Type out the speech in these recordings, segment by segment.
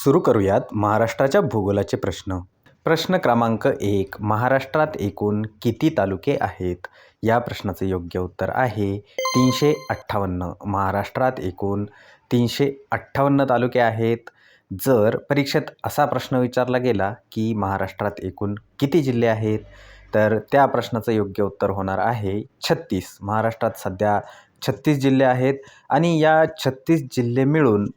सुरू करूयात महाराष्ट्राच्या भूगोलाचे प्रश्न. प्रश्न क्रमांक 1. महाराष्ट्रात एकूण किती तालुके आहेत? या प्रश्नाचं योग्य उत्तर आहे 358. महाराष्ट्रात एकूण 358 तालुके आहेत. जर परीक्षेत असा प्रश्न विचारला गेला की महाराष्ट्रात एकूण किती जिल्हे आहेत, तर त्या प्रश्नाचं योग्य उत्तर होणार आहे 36. महाराष्ट्रात सध्या 36 जिल्हे आहेत आणि या 36 जिल्हे मिळून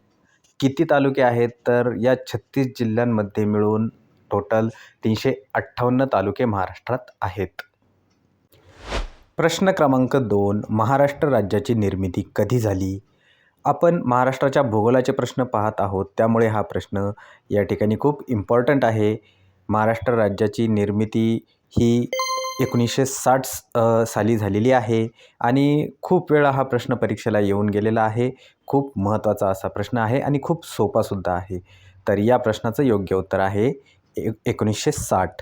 किती तालुके आहेत, तर या 36 जिल्ह्यांमध्ये मिळून टोटल 358 तालुके महाराष्ट्रात आहेत. प्रश्न क्रमांक 2. महाराष्ट्र राज्याची निर्मिती कधी झाली? आपण महाराष्ट्राच्या भूगोलाचे प्रश्न पाहत आहोत, त्यामुळे हा प्रश्न या ठिकाणी खूप इम्पॉर्टंट आहे. महाराष्ट्र राज्याची निर्मिती ही 1960 साली झालेली आहे आणि खूप वेळा हा प्रश्न परीक्षेला येऊन गेलेला आहे. खूप महत्त्वाचा असा प्रश्न आहे आणि खूप सोपासुद्धा आहे. तर या प्रश्नाचं योग्य उत्तर आहे 1960.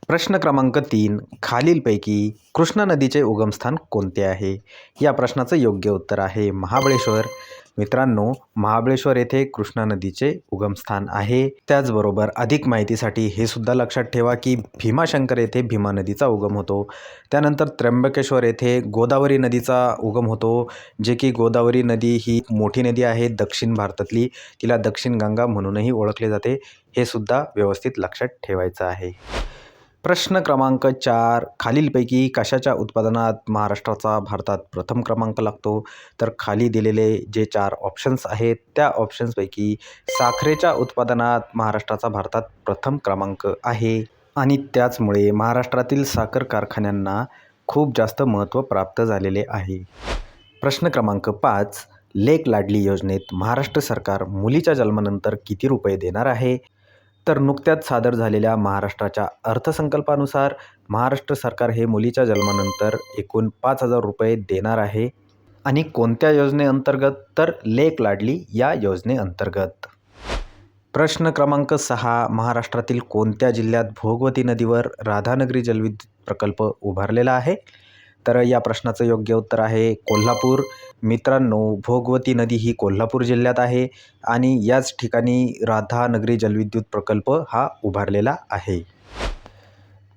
प्रश्न क्रमांक 3. खालीलपैकी कृष्णा नदीचे उगमस्थान कोणते आहे? या प्रश्नाचं योग्य उत्तर आहे महाबळेश्वर. मित्रांनो, महाबळेश्वर येथे कृष्णा नदीचे उगमस्थान आहे. त्याचबरोबर अधिक माहितीसाठी हे सुद्धा लक्षात ठेवा की भीमाशंकर येथे भीमा नदीचा उगम होतो. त्यानंतर त्र्यंबकेश्वर येथे गोदावरी नदीचा उगम होतो, जे की गोदावरी नदी ही मोठी नदी आहे दक्षिण भारतातली. तिला दक्षिण गंगा म्हणूनही ओळखले जाते. हे सुद्धा व्यवस्थित लक्षात ठेवायचं आहे. प्रश्न क्रमांक 4. खालीलपैकी कशाच्या उत्पादनात महाराष्ट्राचा भारतात प्रथम क्रमांक लागतो? तर खाली दिलेले जे 4 ऑप्शन्स आहेत, त्या ऑप्शन्सपैकी साखरेच्या उत्पादनात महाराष्ट्राचा भारतात प्रथम क्रमांक आहे आणि त्याचमुळे महाराष्ट्रातील साखर कारखान्यांना खूप जास्त महत्त्व प्राप्त झालेले आहे. प्रश्न क्रमांक 5. लेक लाडली योजनेत महाराष्ट्र सरकार मुलीच्या जन्मानंतर किती रुपये देणार आहे? तर नुकत्याच सादर झालेल्या महाराष्ट्राच्या अर्थसंकल्पानुसार महाराष्ट्र सरकार हे मुलीच्या जन्मानंतर एकूण 5,000 रुपये देणार आहे. आणि कोणत्या योजनेअंतर्गत? तर लेक लाडली या योजनेअंतर्गत. प्रश्न क्रमांक 6. महाराष्ट्रातील कोणत्या जिल्ह्यात भोगवती नदीवर राधानगरी जलविद्युत प्रकल्प उभारलेला आहे? तर या प्रश्नाचं योग्य उत्तर आहे कोल्हापूर. मित्रांनो, भोगवती नदी ही कोल्हापूर जिल्ह्यात आहे आणि याच ठिकाणी राधानगरी जलविद्युत प्रकल्प हा उभारलेला आहे.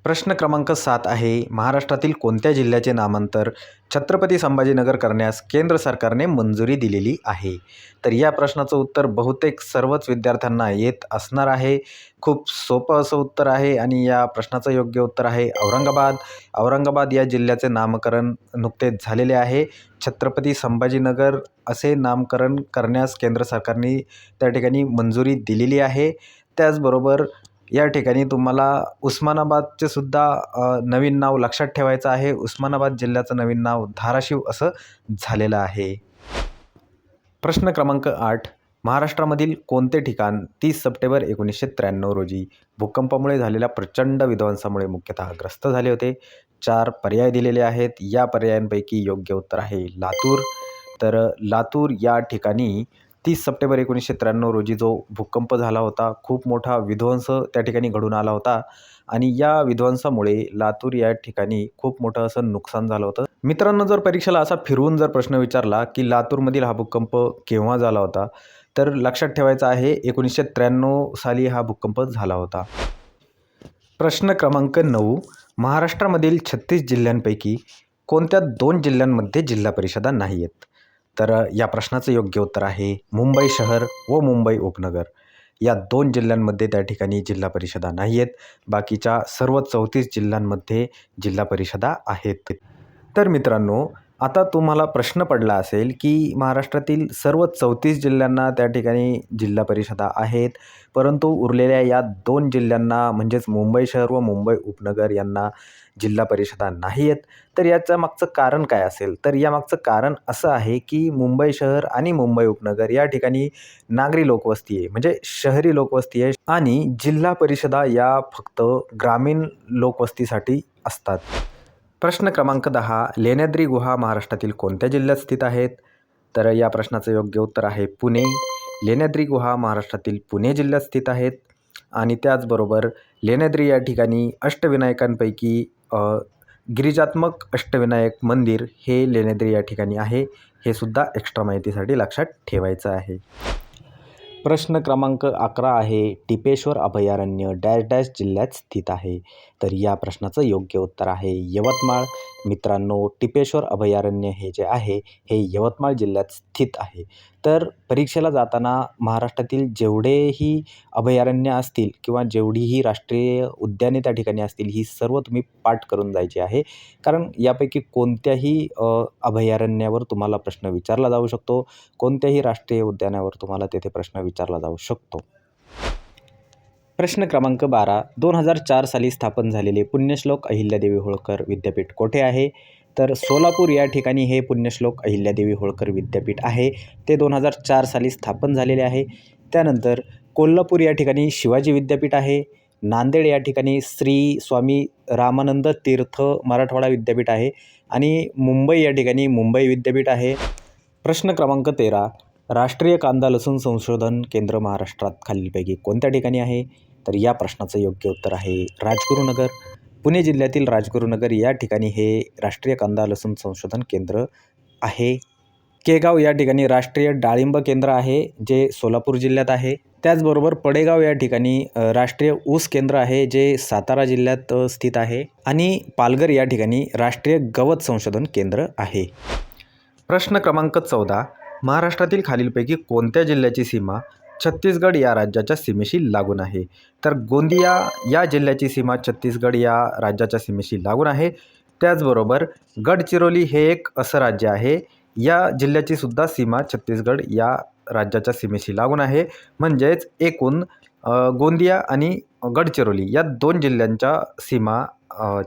प्रश्न क्रमांक 7 आहे. महाराष्ट्रातील कोणत्या जिल्ह्याचे नामांतर छत्रपती संभाजीनगर करण्यास केंद्र सरकारने मंजुरी दिलेली आहे? तर या प्रश्नाचं उत्तर बहुतेक सर्वच विद्यार्थ्यांना येत असणार आहे. खूप सोपं असं उत्तर आहे आणि या प्रश्नाचं योग्य उत्तर आहे औरंगाबाद. औरंगाबाद या जिल्ह्याचे नामकरण नुकतेच झालेले आहे. छत्रपती संभाजीनगर असे नामकरण करण्यास केंद्र सरकारने त्या ठिकाणी मंजुरी दिलेली आहे. त्याचबरोबर या ठिकाणी तुम्हाला उस्मानाबादचे सुद्धा नवीन नाव लक्षात ठेवायचं आहे. उस्मानाबाद जिल्ह्याचं नवीन नाव धाराशिव असं झालेलं आहे. प्रश्न क्रमांक 8. महाराष्ट्रामधील कोणते ठिकाण 30 सप्टेंबर 1993 रोजी भूकंपामुळे झालेल्या प्रचंड विध्वंसामुळे मुख्यतः ग्रस्त झाले होते? 4 पर्याय दिलेले आहेत. या पर्यायांपैकी योग्य उत्तर आहे लातूर. तर लातूर या ठिकाणी 30 सप्टेंबर 1993 रोजी जो भूकंप झाला होता, खूप मोठा विध्वंस त्या ठिकाणी घडून आला होता आणि या विध्वंसामुळे लातूर या ठिकाणी खूप मोठं असं नुकसान झालं होतं. मित्रांनो, जर परीक्षेला असा फिरवून जर प्रश्न विचारला की लातूरमधील हा भूकंप केव्हा झाला होता, तर लक्षात ठेवायचं आहे 1993 साली हा भूकंप झाला होता. प्रश्न क्रमांक 9. महाराष्ट्रामधील 36 जिल्ह्यांपैकी कोणत्या 2 जिल्ह्यांमध्ये जिल्हा परिषदा नाही आहेत? तर या प्रश्नाचं योग्य उत्तर आहे मुंबई शहर व मुंबई उपनगर. या 2 जिल्ह्यांमध्ये त्या ठिकाणी जिल्हा परिषदा नाही आहेत. बाकीच्या सर्व 34 जिल्ह्यांमध्ये जिल्हा परिषदा आहेत. तर मित्रांनो, आता तुम्हाला प्रश्न पडला असेल की महाराष्ट्रातील सर्व 34 जिल्ह्यांना त्या ठिकाणी जिल्हा परिषदा आहेत, परंतु उरलेल्या या 2 जिल्ह्यांना म्हणजेच मुंबई शहर व मुंबई उपनगर यांना जिल्हा परिषदा नाही आहेत. तर याचं मागचं कारण काय असेल? तर यामागचं कारण असं आहे की मुंबई शहर आणि मुंबई उपनगर या ठिकाणी नागरी लोकवस्ती आहे, म्हणजे शहरी लोकवस्ती आहे आणि जिल्हा परिषदा या फक्त ग्रामीण लोकवस्तीसाठी असतात. प्रश्न क्रमांक 10. लेण्याद्री गुहा महाराष्ट्रातील कोणत्या जिल्ह्यात स्थित आहेत? तर या प्रश्नाचं योग्य उत्तर आहे पुणे. लेण्याद्री गुहा महाराष्ट्रातील पुणे जिल्ह्यात स्थित आहेत आणि त्याचबरोबर लेण्याद्री या ठिकाणी अष्टविनायकांपैकी गिरिजात्मक अष्टविनायक मंदिर हे लेण्याद्री या ठिकाणी आहे. हे सुद्धा एक्स्ट्रा माहितीसाठी लक्षात ठेवायचं आहे. प्रश्न क्रमांक 11 आहे. टिपेश्वर अभयारण्य डॅश डॅश जिल्ह्यात स्थित आहे. तर या प्रश्नाचं योग्य उत्तर आहे यवतमाळ. मित्रांनो, टिपेश्वर अभयारण्य हे जे आहे हे यवतमाळ जिल्ह्यात स्थित आहे. तर परीक्षेला जाताना महाराष्ट्रातील जेवढेही अभयारण्य असतील किंवा जेवढीही राष्ट्रीय उद्याने त्या ठिकाणी असतील, ही सर्व तुम्ही पाठ करून जायची आहे. कारण यापैकी कोणत्याही अभयारण्यावर तुम्हाला प्रश्न विचारला जाऊ शकतो. कोणत्याही राष्ट्रीय उद्यानावर तुम्हाला तेथे प्रश्न विचारला जाऊ शकतो. प्रश्न क्रमांक 12. 2004 साली स्थापन झालेले पुण्यश्लोक अहिल्यादेवी होळकर विद्यापीठ कोठे आहे? तर सोलापूर या ठिकाणी हे पुण्यश्लोक अहिल्यादेवी होळकर विद्यापीठ आहे. ते 2004 साली स्थापन झालेले आहे. त्यानंतर कोल्हापूर या ठिकाणी शिवाजी विद्यापीठ आहे. नांदेड या ठिकाणी श्री स्वामी रामानंद तीर्थ मराठवाडा विद्यापीठ आहे आणि मुंबई या ठिकाणी मुंबई विद्यापीठ आहे. प्रश्न क्रमांक 13. राष्ट्रीय कांदा लसूण संशोधन केंद्र महाराष्ट्रात खालीलपैकी कोणत्या ठिकाणी आहे? तर या प्रश्नाचं योग्य उत्तर आहे राजगुरुनगर. पुणे जिल्ह्यातील राजगुरुनगर या ठिकाणी हे राष्ट्रीय कांदा लसूण संशोधन केंद्र आहे. केगाव या ठिकाणी राष्ट्रीय डाळिंब केंद्र आहे, जे सोलापूर जिल्ह्यात आहे. त्याचबरोबर पडेगाव या ठिकाणी राष्ट्रीय ऊस केंद्र आहे, जे सातारा जिल्ह्यात स्थित आहे. आणि पालघर या ठिकाणी राष्ट्रीय गवत संशोधन केंद्र आहे. प्रश्न क्रमांक 14. महाराष्ट्रातील खालीलपैकी कोणत्या जिल्ह्याची सीमा छत्तीसगड या राज्याच्या सीमेशी लागून आहे? तर गोंदिया या जिल्ह्याची सीमा छत्तीसगड या राज्याच्या सीमेशी लागून आहे. त्याचबरोबर गडचिरोली हे एक असं राज्य आहे, या जिल्ह्याची सुद्धा सीमा छत्तीसगड या राज्याच्या सीमेशी लागून आहे. म्हणजेच एकूण गोंदिया आणि गडचिरोली या 2 जिल्ह्यांच्या सीमा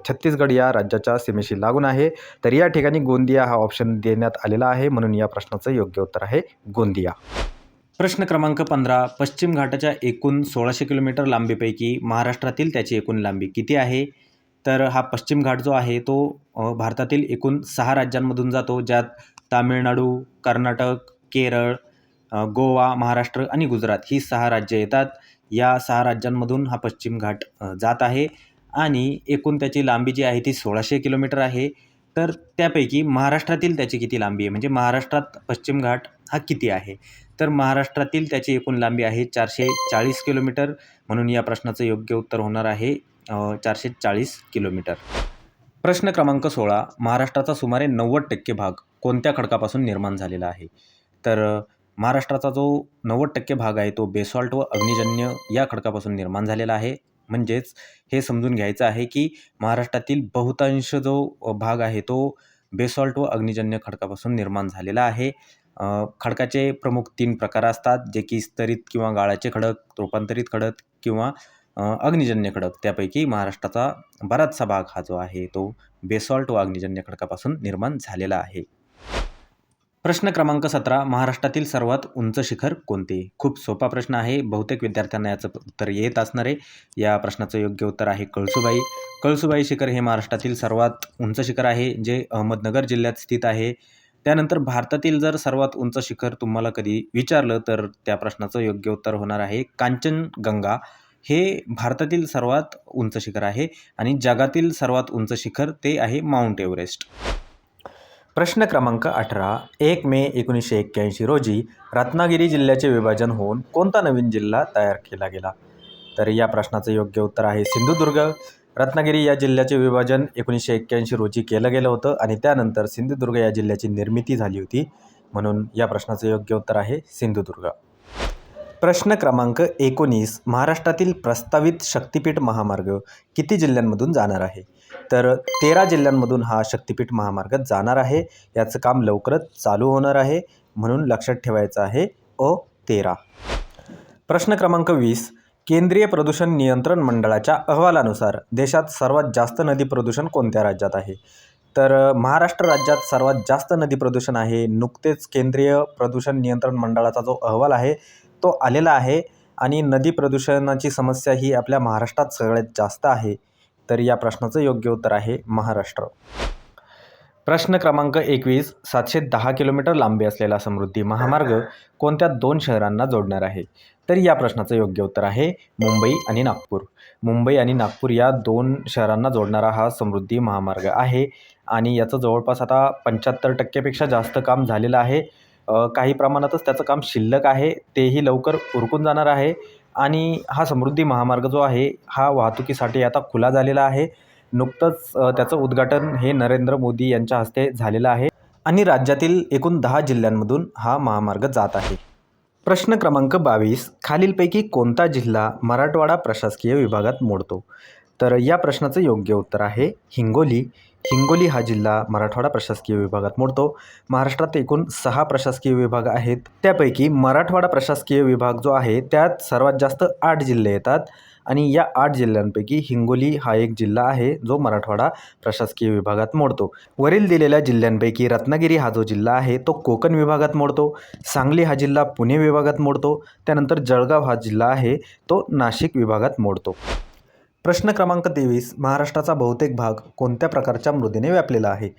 छत्तीसगड या राज्याच्या सीमेशी लागून आहे. तर या ठिकाणी गोंदिया हा ऑप्शन देण्यात आलेला आहे, म्हणून या प्रश्नाचं योग्य उत्तर आहे गोंदिया. प्रश्न क्रमांक 15. पश्चिम घाटाच्या एकूण 1600 किलोमीटर लांबीपैकी महाराष्ट्रातील त्याची एकूण लांबी किती आहे? तर हा पश्चिम घाट जो आहे तो भारतातील एकूण 6 राज्यांमधून जातो, ज्यात तामिळनाडू, कर्नाटक, केरळ, गोवा, महाराष्ट्र आणि गुजरात ही 6 राज्ये येतात. या 6 राज्यांमधून हा पश्चिम घाट जात आहे आणि एकूण त्याची लांबी जी आहे ती 1600 किलोमीटर आहे. तर त्यापैकी महाराष्ट्रातील त्याची किती लांबी आहे, म्हणजे महाराष्ट्रात पश्चिम घाट हा किती आहे? तर महाराष्ट्रातील त्याची एकूण लांबी आहे 440 किलोमीटर, म्हणून या प्रश्नाचं योग्य उत्तर होणार आहे 440 किलोमीटर. प्रश्न क्रमांक 16. महाराष्ट्राचा सुमारे 90% भाग कोणत्या खडकापासून निर्माण झालेला आहे? तर महाराष्ट्राचा जो 90% भाग आहे तो बेसॉल्ट व अग्निजन्य या खडकापासून निर्माण झालेला आहे. म्हणजेच हे समजून घ्यायचं आहे की महाराष्ट्रातील बहुतांश जो भाग आहे तो बेसॉल्ट व अग्निजन्य खडकापासून निर्माण झालेला आहे. खडकाचे प्रमुख 3 प्रकार असतात, जे की स्तरित किंवा गाळाचे खडक, रूपांतरित खडक किंवा अग्निजन्य खडक. त्यापैकी महाराष्ट्राचा बराचसा भाग हा जो आहे तो बेसॉल्ट व अग्निजन्य खडकापासून निर्माण झालेला आहे. प्रश्न क्रमांक 17. महाराष्ट्रातील सर्वात उंच शिखर कोणते? खूप सोपा प्रश्न आहे, बहुतेक विद्यार्थ्यांना याचं उत्तर येत असणार आहे. या प्रश्नाचं योग्य उत्तर आहे कळसुबाई. कळसुबाई शिखर हे महाराष्ट्रातील सर्वात उंच शिखर आहे, जे अहमदनगर जिल्ह्यात स्थित आहे. त्यानंतर भारतातील जर सर्वात उंच शिखर तुम्हाला कधी विचारलं तर त्या प्रश्नाचं योग्य उत्तर होणार आहे कांचनगंगा. हे भारतातील सर्वात उंच शिखर आहे आणि जगातील सर्वात उंच शिखर ते आहे माउंट एव्हरेस्ट. प्रश्न क्रमांक 18. 1 मे 1981 रोजी रत्नागिरी जिल्ह्याचे विभाजन होऊन कोणता नवीन जिल्हा तयार केला गेला? तर या प्रश्नाचं योग्य उत्तर आहे सिंधुदुर्ग. रत्नागिरी या जिल्ह्याचे विभाजन 1981 रोजी केलं गेलं होतं आणि त्यानंतर सिंधुदुर्ग या जिल्ह्याची निर्मिती झाली होती, म्हणून या प्रश्नाचं योग्य उत्तर आहे सिंधुदुर्ग. प्रश्न क्रमांक 19. महाराष्ट्रातील प्रस्तावित शक्तिपीठ महामार्ग किती जिल्ह्यांमधून जाणार आहे? तर 13 जिल्ह्यांमधून हा शक्तिपीठ महामार्ग जाणार आहे. याचं काम लवकरच चालू होणार आहे, म्हणून लक्षात ठेवायचं आहे 13. प्रश्न क्रमांक 20. केंद्रीय प्रदूषण नियंत्रण मंडळाच्या अहवालानुसार देशात सर्वात जास्त नदी प्रदूषण कोणत्या राज्यात आहे? तर महाराष्ट्र राज्यात सर्वात जास्त नदी प्रदूषण आहे. नुकतेच केंद्रीय प्रदूषण नियंत्रण मंडळाचा जो अहवाल आहे तो आलेला आहे आणि नदी प्रदूषणाची समस्या ही आपल्या महाराष्ट्रात सगळ्यात जास्त आहे. तर या प्रश्नाचं योग्य उत्तर आहे महाराष्ट्र. प्रश्न क्रमांक 21. 710 किलोमीटर लांबी असलेला समृद्धी महामार्ग कोणत्या 2 शहरांना जोडणार आहे? तर या प्रश्नाचं योग्य उत्तर आहे मुंबई आणि नागपूर. मुंबई आणि नागपूर या 2 शहरांना जोडणारा हा समृद्धी महामार्ग आहे आणि याचं जवळपास आता 75% पेक्षा जास्त काम झालेलं आहे. काही प्रमाणातच त्याचं काम शिल्लक आहे, तेही लवकर उरकून जाणार आहे. आणि हा समृद्धी महामार्ग जो आहे हा वाहतुकीसाठी आता खुला झालेला आहे. नुकतंच त्याचं उद्घाटन हे नरेंद्र मोदी यांच्या हस्ते झालेलं आहे आणि राज्यातील एकूण 10 जिल्ह्यांमधून हा महामार्ग जात आहे. प्रश्न क्रमांक 22, खालीलपैकी कोणता जिल्हा मराठवाडा प्रशासकीय विभागात मोडतो? तर या प्रश्नाचं योग्य उत्तर आहे हिंगोली. हिंगोली हा जिल्हा मराठवाडा प्रशासकीय विभागात मोडतो. महाराष्ट्रात एकूण 6 प्रशासकीय विभाग आहेत. त्यापैकी मराठवाडा प्रशासकीय विभाग जो आहे त्यात सर्वात जास्त 8 जिल्हे येतात आणि या 8 जिल्ह्यांपैकी हिंगोली हा एक जिल्हा आहे जो मराठवाडा प्रशासकीय विभागात मोडतो. वरील दिलेल्या जिल्ह्यांपैकी रत्नागिरी हा जो जिल्हा आहे तो कोकण विभागात मोडतो. सांगली हा जिल्हा पुणे विभागात मोडतो. त्यानंतर जळगाव हा जिल्हा आहे तो नाशिक विभागात मोडतो. प्रश्न क्रमांक 23, महाराष्ट्राचा बहुतेक भाग कोणत्या प्रकारच्या मृदेने व्यापलेला आहे?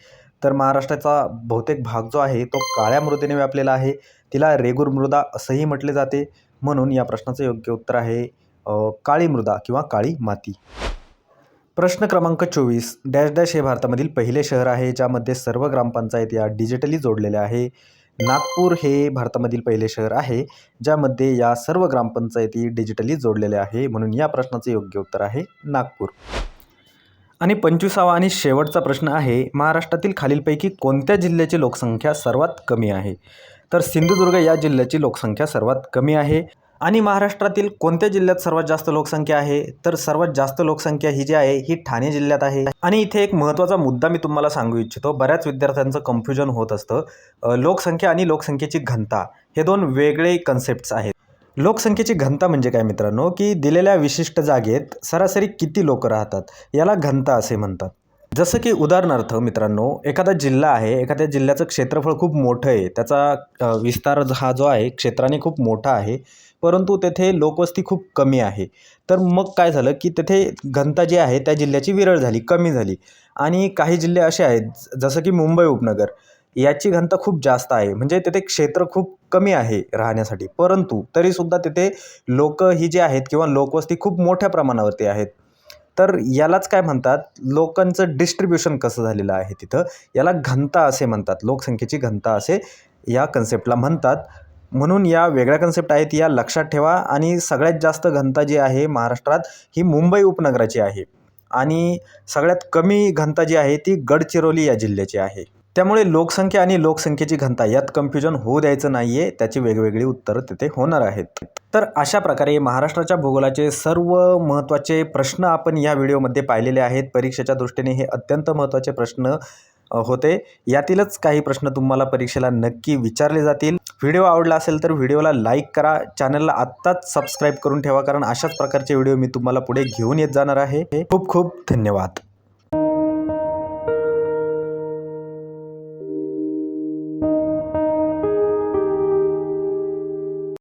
तर महाराष्ट्राचा बहुतेक भाग जो आहे तो काळ्या मृदेने व्यापलेला आहे. तिला रेगूर मृदा असंही म्हटले जाते. म्हणून या प्रश्नाचं योग्य उत्तर आहे काळी मृदा किंवा काळी माती. प्रश्न क्रमांक 24, डॅश डॅश हे भारतामधील पहिले शहर आहे ज्यामध्ये सर्व ग्रामपंचायत या डिजिटली जोडलेल्या आहे. नागपूर हे भारतामधील पहिले शहर आहे ज्यामध्ये या सर्व ग्रामपंचायती डिजिटली जोडलेल्या आहे. म्हणून या प्रश्नाचे योग्य उत्तर आहे नागपूर. आणि 25वा आणि शेवटचा प्रश्न आहे, महाराष्ट्रातील खालीलपैकी कोणत्या जिल्ह्याची लोकसंख्या सर्वात कमी आहे? तर सिंधुदुर्ग या जिल्ह्याची लोकसंख्या सर्वात कमी आहे. आणि महाराष्ट्रातील कोणत्या जिल्ह्यात सर्वात जास्त लोकसंख्या आहे? तर सर्वात जास्त लोकसंख्या ही जी आहे ही ठाणे जिल्ह्यात आहे. आणि इथे एक महत्त्वाचा मुद्दा मी तुम्हाला सांगू इच्छितो. बऱ्याच विद्यार्थ्यांचं कन्फ्युजन होत असतं. लोकसंख्या आणि लोकसंख्येची घनता हे दोन वेगळे कन्सेप्ट्स आहेत. लोकसंख्येची घनता म्हणजे काय मित्रांनो, की दिलेल्या विशिष्ट जागेत सरासरी किती लोक राहतात याला घनता असे म्हणतात. जसं की उदाहरणार्थ मित्रांनो, एखादा जिल्हा आहे, एखाद्या जिल्ह्याचं क्षेत्रफळ खूप मोठं आहे, त्याचा विस्तार हा जो आहे क्षेत्राने खूप मोठा आहे, परंतु तेथे लोकवस्ती खूप कमी आहे. तर मग काय झालं की तेथे घनता जी आहे त्या जिल्ह्याची विरळ झाली, कमी झाली. आणि काही जिल्हे असे आहेत जसं की मुंबई उपनगर, याची घनता खूप जास्त आहे, म्हणजे तेथे क्षेत्र खूप कमी आहे राहण्यासाठी, परंतु तरीसुद्धा तेथे लोक ही जी आहेत किंवा लोकवस्ती खूप मोठ्या प्रमाणावरती आहेत. तर यालाच काय म्हणतात, लोकांचं डिस्ट्रीब्युशन कसं झालेलं आहे तिथं, याला घनता असे म्हणतात. लोकसंख्येची घनता असे या कन्सेप्टला म्हणतात. म्हणून या वेगळ्या कन्सेप्ट आहेत, या लक्षात ठेवा. आणि सगळ्यात जास्त घनता जी आहे महाराष्ट्रात ही मुंबई उपनगराची आहे आणि सगळ्यात कमी घनता जी आहे ती गडचिरोली या जिल्ह्याची आहे. त्यामुळे लोकसंख्या आणि लोकसंख्येची घनता यात कन्फ्युजन होऊ द्यायचं नाही आहे, त्याची वेगवेगळी उत्तरं तिथे होणार आहेत. तर अशा प्रकारे महाराष्ट्राच्या भूगोलाचे सर्व महत्त्वाचे प्रश्न आपण या व्हिडिओमध्ये पाहिलेले आहेत. परीक्षेच्या दृष्टीने हे अत्यंत महत्त्वाचे प्रश्न होते. यातीलच काही प्रश्न तुम्हाला परीक्षेला नक्की विचारले जातील. व्हिडिओ आवडला असेल तर व्हिडिओला लाईक करा, चॅनलला आत्ताच सबस्क्राईब करून ठेवा, कारण अशाच प्रकारचे व्हिडिओ मी तुम्हाला पुढे घेऊन येत जाणार आहे. खूप खूप धन्यवाद.